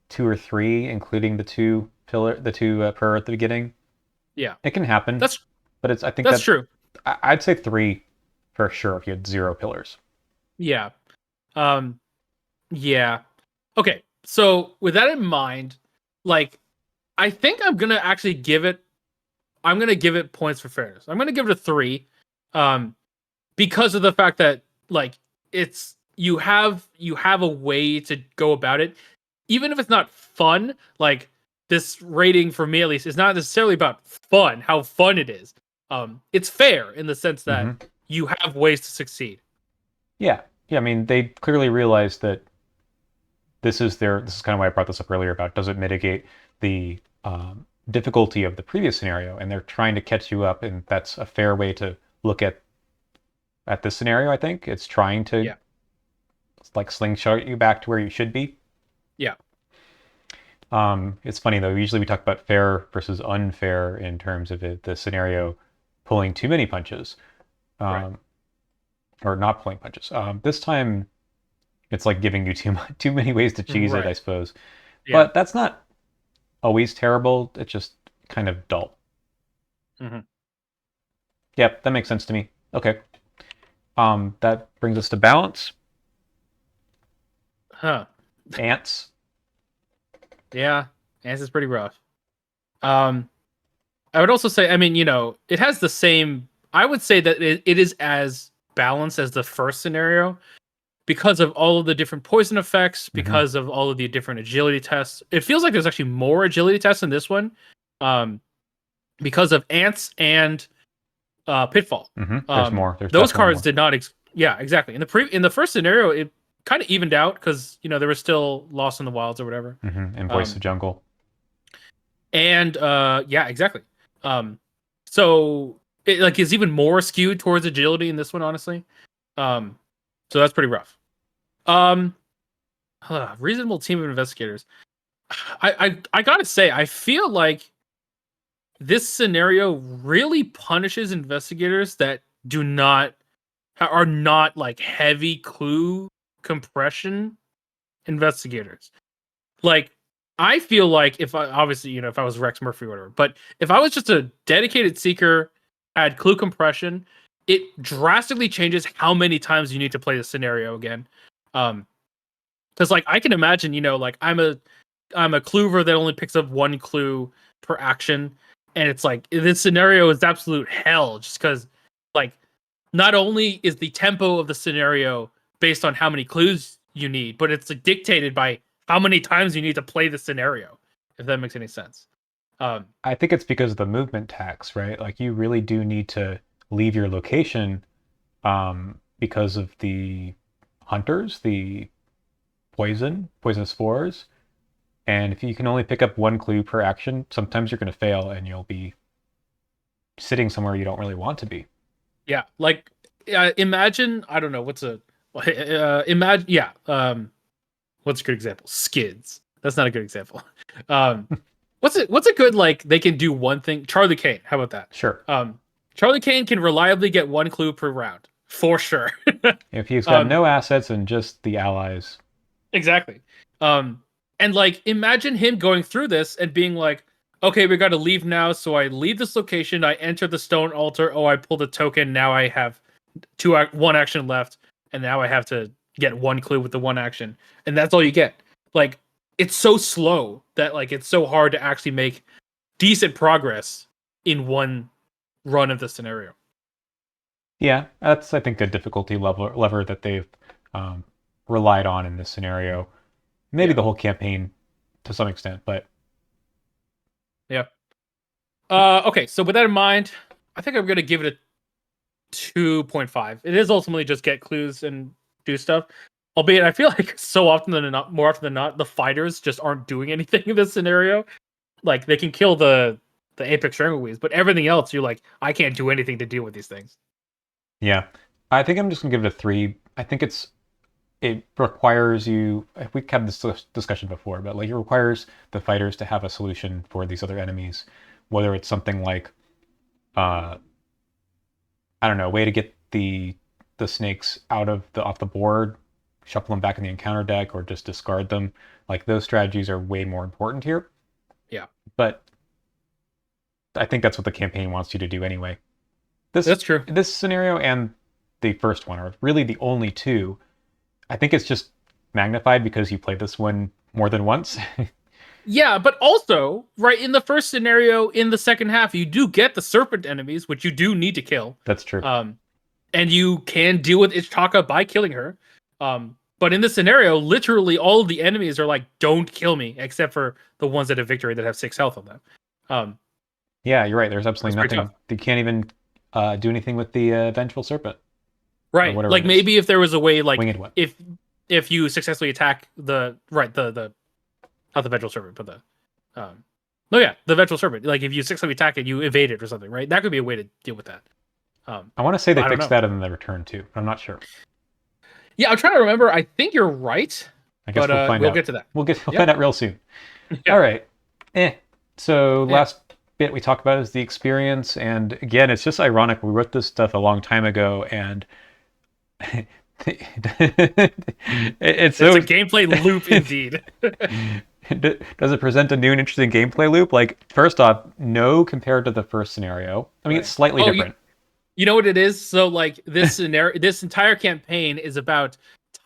2 or 3, including the two per at the beginning. Yeah, It can happen, that's but it's, I think that's that true. I'd say 3 for sure if you had 0 pillars. Yeah. Um, yeah. Okay. So with that in mind, like I think I'm gonna give it points for fairness. I'm gonna give it a 3. Um, because of the fact that like you have a way to go about it, even if it's not fun. Like this rating for me at least is not necessarily about fun, how fun it is. It's fair in the sense that Hmm. you have ways to succeed. Yeah, yeah. I mean, they clearly realize that this is kind of why I brought this up earlier about, does it mitigate the difficulty of the previous scenario, and they're trying to catch you up, and that's a fair way to look at this scenario. I think it's trying to Yeah, like slingshot you back to where you should be. yeah, It's funny though. Usually we talk about fair versus unfair in terms of the scenario pulling too many punches, right. um, or not pulling punches. This time it's like giving you too many ways to cheese it, I Right. suppose. Yeah. But that's not always terrible. It's just kind of dull. Hmm. Yep, that makes sense to me. Okay. That brings us to balance. Huh. Ants. Yeah. Ants is pretty rough. Um, I would also say, I mean, it has the same. I would say that it is as balanced as the first scenario because of all of the different poison effects, Hmm. because of all of the different agility tests. It feels like there's actually more agility tests in this one, um, because of ants and pitfall. Hmm. There's more. There's Those definitely cards more. did not. Yeah, exactly. In the first scenario, it kind of evened out because there was still Lost in the Wilds or whatever. And Voice Um, of Jungle. and yeah, exactly. Um, so it like is even more skewed towards agility in this one, honestly. Um, So that's pretty rough. Um, reasonable team of investigators. I gotta say, I feel like this scenario really punishes investigators that do not are not like heavy clue compression investigators. Like, I feel like if I obviously, if I was Rex Murphy or whatever, but if I was just a dedicated seeker, had clue compression, it drastically changes how many times you need to play the scenario again. Because like I can imagine, like I'm a clover that only picks up one clue per action, and it's like this scenario is absolute hell just because like not only is the tempo of the scenario based on how many clues you need, but it's dictated by how many times you need to play the scenario, if that makes any sense. Um, I think it's because of the movement tax, right? Like you really do need to leave your location because of the hunters, the poisonous spores. And if you can only pick up one clue per action, sometimes you're going to fail and you'll be sitting somewhere you don't really want to be. yeah, like imagine I don't know what's a imagine yeah what's a good example? Skids. That's not a good example. Um, what's a good like they can do one thing? Charlie Kane. How about that? Sure. Charlie Kane can reliably get one clue per round for sure. If he's got um, no assets and just the allies. exactly. Um, and like imagine him going through this and being like, okay, we got to leave now. So I leave this location. I enter the stone altar. Oh, I pulled a token. Now I have one action left, and now I have to get one clue with the one action, and that's all you get. Like it's so slow that like it's so hard to actually make decent progress in one run of the scenario. Yeah, that's, I think, a difficulty lever that they've um, relied on in this scenario. Maybe Yeah, the whole campaign to some extent, but yeah. Okay, so with that in mind, I think I'm gonna give it a 2.5. It is ultimately just get clues and do stuff. Albeit, I feel like so often than not, more often than not, the fighters just aren't doing anything in this scenario. Like they can kill the apex strangleweeds, but everything else, you're like, I can't do anything to deal with these things. yeah. I think I'm just gonna give it a 3. I think it requires you. We've had this discussion before, but like it requires the fighters to have a solution for these other enemies, whether it's something like uh, I don't know, a way to get the snakes out of the off the board, shuffle them back in the encounter deck, or just discard them. Like those strategies are way more important here. Yeah, But I think that's what the campaign wants you to do anyway. This that's true. this scenario and the first one are really the only two. I think it's just magnified because you played this one more than once. Yeah, but also, right in the first scenario, in the second half, you do get the serpent enemies, which you do need to kill. That's true. And you can deal with Ichitaka by killing her. But in this scenario, literally all of the enemies are like, "Don't kill me," except for the ones that have victory that have 6 health on them. Um, Yeah, you're right. There's that's absolutely pretty tough, nothing. You can't even do anything with the vengeful serpent or right? whatever Like it is. maybe if there was a way, like Winged one. if you successfully attack the not the vengeful serpent, but the no, yeah, the vengeful serpent. Like if you successfully attack it, you evade it or something, right? That could be a way to deal with that. I want to say they But I don't fixed know. that in the return too, but I'm not sure. Yeah, I'm trying to remember. I think you're right, I guess but we'll find we'll out. get to that. We'll Yeah, find out real soon. yeah, All right. So yeah. last bit we talked about is the experience, and again, it's just ironic. We wrote this stuff a long time ago, and it's It's so. a gameplay loop indeed. Does it present a new and interesting gameplay loop? Like, first off, no compared to the first scenario. I mean, it's Right. slightly Oh, different. you know what it is? So like this scenario, this entire campaign is about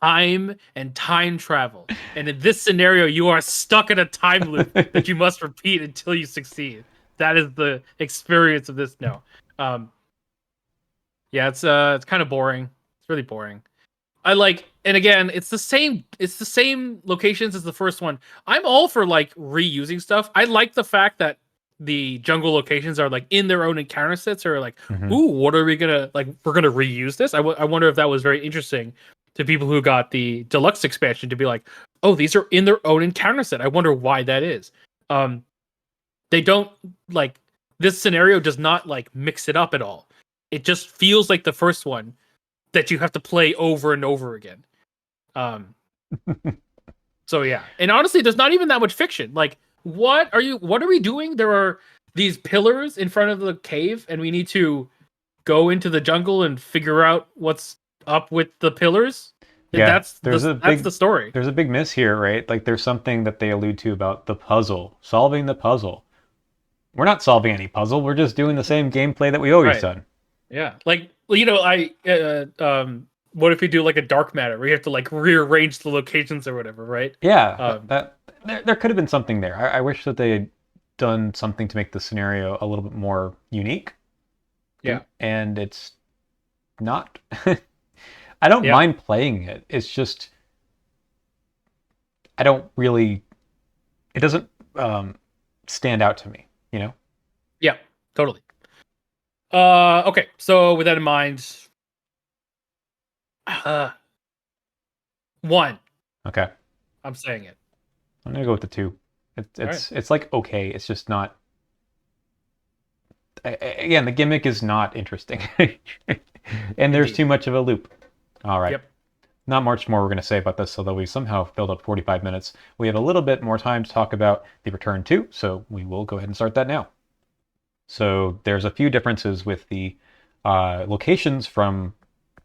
time and time travel. And in this scenario, you are stuck in a time loop that you must repeat until you succeed. That is the experience of this. No. Um, yeah, it's kind of boring. It's really boring. I like, and again, it's the same locations as the first one. I'm all for like reusing stuff. I like the fact that the jungle locations are like in their own encounter sets, or like, Hmm. ooh, what are we gonna like? We're gonna reuse this. I wonder if that was very interesting to people who got the deluxe expansion to be like, oh, these are in their own encounter set. I wonder why that is. Um, they don't like this scenario does not like mix it up at all. It just feels like the first one, that you have to play over and over again. So yeah, and honestly, there's not even that much fiction. Like, what are we doing? There are these pillars in front of the cave, and we need to go into the jungle and figure out what's up with the pillars. Yeah, That's the story. there's a big miss here, right? Like there's something that they allude to about the puzzle, solving the puzzle. We're not solving any puzzle. We're just doing the same gameplay that we always Right. done. Yeah. Like, what if you do like a dark matter where you have to like rearrange the locations or whatever, right? Yeah, Um, there could have been something there. I wish that they had done something to make the scenario a little bit more unique. yeah. And it's not. I don't Yeah. mind playing it. It's just I don't really. It doesn't stand out to me. You know. Yeah. Totally. Okay. So with that in mind, uh, one. Okay. I'm saying it. I'm gonna go with the two. All right. It's like okay. It's just not. Again, the gimmick is not interesting, and there's Indeed. too much of a loop. All right. Yep. Not much more we're going to say about this, although we somehow filled up 45 minutes. We have a little bit more time to talk about the Return 2, so we will go ahead and start that now. So there's a few differences with the locations from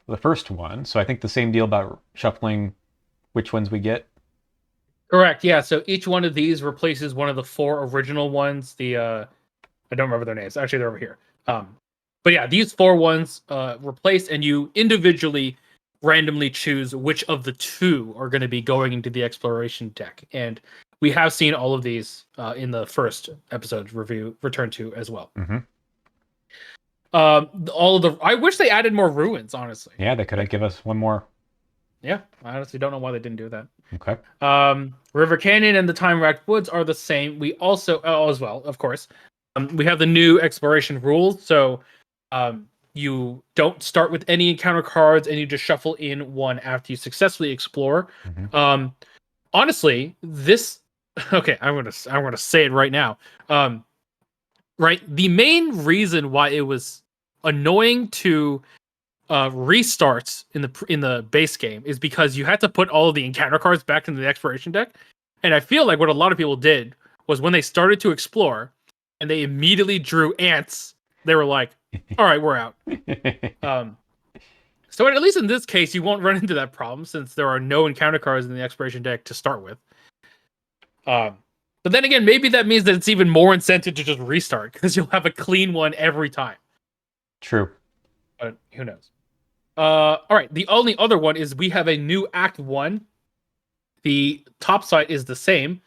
the first one. So I think the same deal about shuffling which ones we get. Correct. Yeah. So each one of these replaces one of the four original ones. I don't remember their names. Actually, they're over here. But yeah, these four ones replace, and you individually randomly choose which of the two are going to be going into the exploration deck. And we have seen all of these in the first episode review, Return to as well. Mm-hmm. All of the. I wish they added more ruins. Honestly. Yeah, they could give us one more. Yeah, I honestly don't know why they didn't do that. Okay. River Canyon and the Time Racked Woods are the same. We also, as well, of course, we have the new exploration rules. So you don't start with any encounter cards, and you just shuffle in one after you successfully explore. Mm-hmm. Honestly, this okay. I'm gonna say it right now. Right, the main reason why it was annoying to restarts in the base game is because you had to put all of the encounter cards back into the exploration deck. And I feel like what a lot of people did was when they started to explore and they immediately drew ants, they were like, all right, we're out. So at least in this case, you won't run into that problem since there are no encounter cards in the exploration deck to start with. But then again, maybe that means that it's even more incentive to just restart because you'll have a clean one every time. True. But who knows? All right. The only other one is we have a new Act 1. The top side is the same.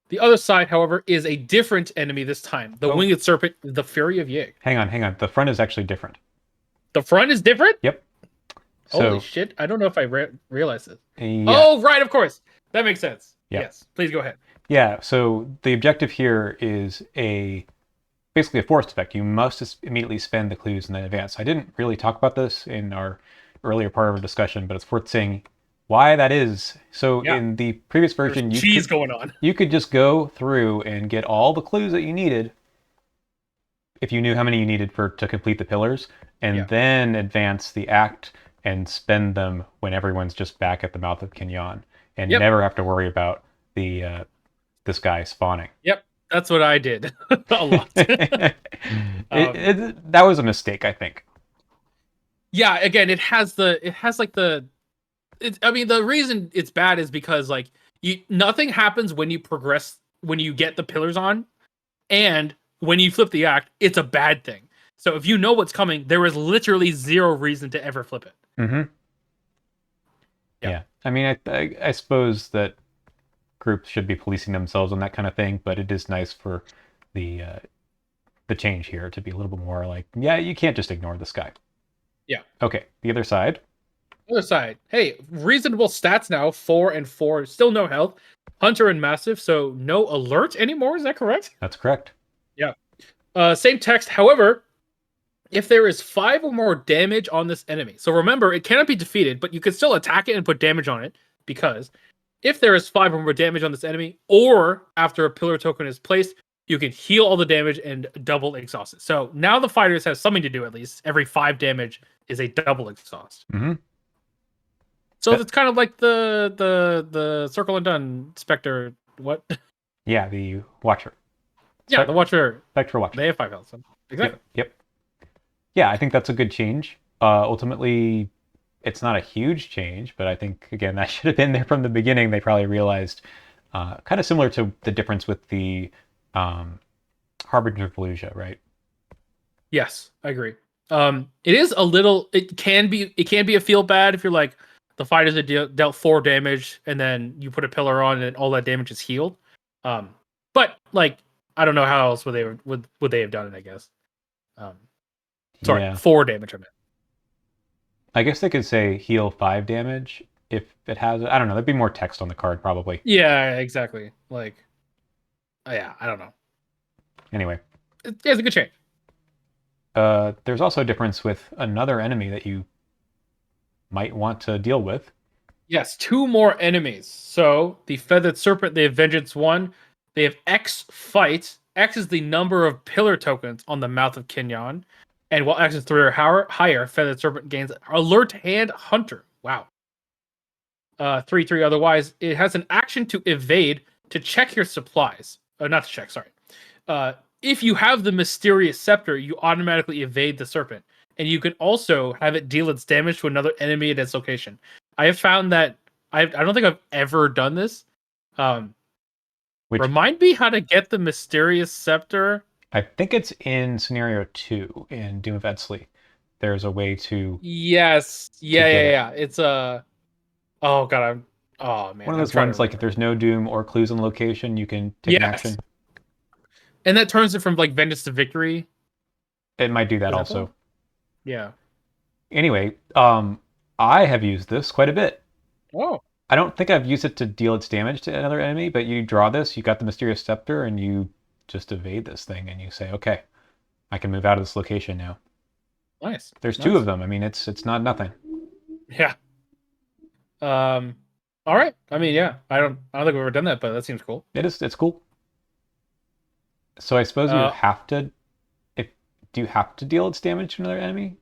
The other side, however, is a different enemy this time. The Winged Serpent, the Fury of Yig. Hang on. The front is actually different. The front is different? Yep. Holy shit. I don't know if I realized this. Yeah. Oh, right, of course. That makes sense. Yep. Yes. Please go ahead. Yeah, so the objective here is basically a forced effect. You must immediately spend the clues in advance. I didn't really talk about this in our earlier part of our discussion, but it's worth saying why that is. So in the previous version, you could just go through and get all the clues that you needed if you knew how many you needed to complete the pillars, and then advance the act and spend them when everyone's just back at the mouth of Kenyon, and never have to worry about this guy spawning. Yep, that's what I did a lot. That was a mistake, I think. Yeah, again, the reason it's bad is because like nothing happens when you progress, when you get the pillars on, and when you flip the act, it's a bad thing. So if you know what's coming, there is literally zero reason to ever flip it. Mm-hmm. Yeah. I mean, I suppose that groups should be policing themselves on that kind of thing, but it is nice for the change here to be a little bit more like, yeah, you can't just ignore this guy. Yeah. Okay, the other side. Hey, reasonable stats now, 4 and 4, still no health. Hunter and Massive, so no alert anymore, is that correct? That's correct. Yeah. Same text, however, if there is 5 or more damage on this enemy. So remember, it cannot be defeated, but you can still attack it and put damage on it, because if there is 5 or more damage on this enemy, or after a pillar token is placed, you can heal all the damage and double exhaust it. So now the fighters have something to do at least. Every 5 damage is a double exhaust. Mm-hmm. So it's kind of like the Circle and Done Spectre. What? Yeah, the Watcher. Yeah, the Watcher. Spectre Watcher. They have 5 health. So. Exactly. Yep. Yeah, I think that's a good change. Ultimately, it's not a huge change, but I think, again, that should have been there from the beginning. They probably realized, kind of similar to the difference with the Harbinger of Fallujah, right? Yes, I agree. It is a little. It can be a feel bad if you're like the fighters that dealt 4 damage and then you put a pillar on and all that damage is healed. But like I don't know how else would they have done it. I guess. Sorry, Yeah. 4 damage. I meant. I guess they could say heal 5 damage if it has. I don't know. There'd be more text on the card probably. Yeah, exactly. Like, yeah, I don't know. Anyway, It's a good change. there's also a difference with another enemy that you might want to deal with. Yes, 2 more enemies. So the Feathered Serpent, they have Vengeance 1. They have X Fight. X is the number of pillar tokens on the Mouth of Kinyon. And while X is 3 or higher, Feathered Serpent gains Alert Hand Hunter. Wow. 3/3 otherwise. It has an action to evade to check your supplies. Not to check, sorry. If you have the Mysterious Scepter, you automatically evade the Serpent. And you can also have it deal its damage to another enemy at its location. I have found that I don't think I've ever done this. Remind me how to get the Mysterious Scepter. I think it's in scenario 2 in Doom of Edsley. There's a way to. Yes. Yeah. It's oh god, oh man. One of those ones like if there's no Doom or clues on the location, you can take an action. And that turns it from like Vengeance to Victory. It might do that also. Yeah. Anyway, I have used this quite a bit. Oh. I don't think I've used it to deal its damage to another enemy, but you draw this, you got the Mysterious Scepter, and you just evade this thing, and you say, okay, I can move out of this location now. Nice. There's 2 of them. I mean, it's not nothing. Yeah. All right. I mean, yeah. I don't think we've ever done that, but that seems cool. It's cool. So I suppose you have to. Do you have to deal its damage to another enemy?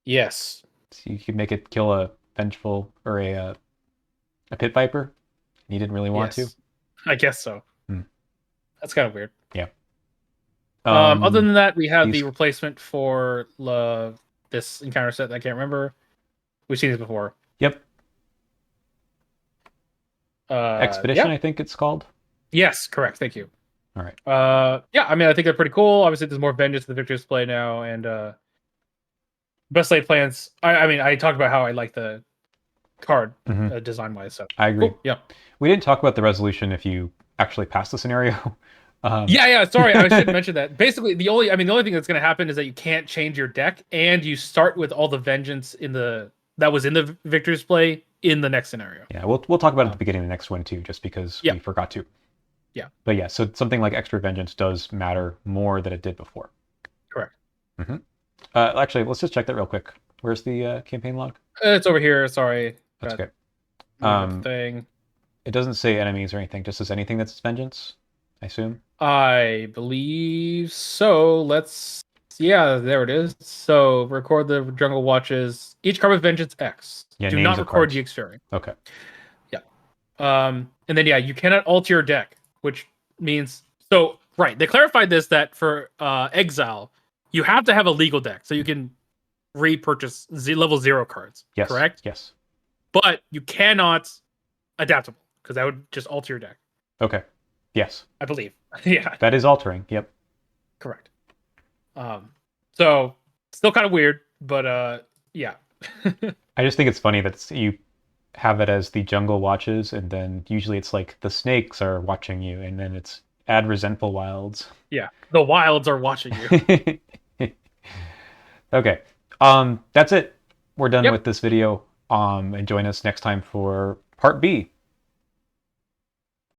Yes. So you could make it kill a vengeful or a pit viper. You didn't really want to. I guess so. That's kind of weird. Yeah. Other than that, we have the replacement for this encounter set that I can't remember. We've seen this before. Yep. Expedition, I think it's called. Yes, correct. Thank you. All right. Yeah, I mean, I think they're pretty cool. Obviously, there's more Vengeance in the Victor's Play now, and best laid plans. I mean, I talked about how I like the card design wise. So I agree. Cool. Yeah. We didn't talk about the resolution if you actually pass the scenario. Yeah. Sorry, I should mention that. Basically, the only thing that's going to happen is that you can't change your deck, and you start with all the Vengeance that was in the Victor's Play in the next scenario. Yeah, we'll talk about it at the beginning of the next one too, just because we forgot to. Yeah. But yeah, so something like Extra Vengeance does matter more than it did before. Correct. Actually, let's just check that real quick. Where's the campaign log? It's over here. Sorry. That's okay. Thing. It doesn't say enemies or anything. Just says anything that's Vengeance, I assume. I believe so. Yeah, there it is. So record the Jungle Watches. Each card with Vengeance X. Yeah, do not record GX Fury. Okay. Yeah. And then you cannot alter your deck, which means they clarified this that for Exile, you have to have a legal deck so you can repurchase level 0 cards. Yes. Correct? Yes. But you cannot adaptable because that would just alter your deck. Okay. Yes. I believe. Yeah. That is altering. Yep. Correct. So still kind of weird, but yeah. I just think it's funny that you have it as the Jungle Watches, and then usually it's like the snakes are watching you, and then it's add resentful wilds. Yeah, the wilds are watching you. Okay. That's it. We're done with this video. And join us next time for part B.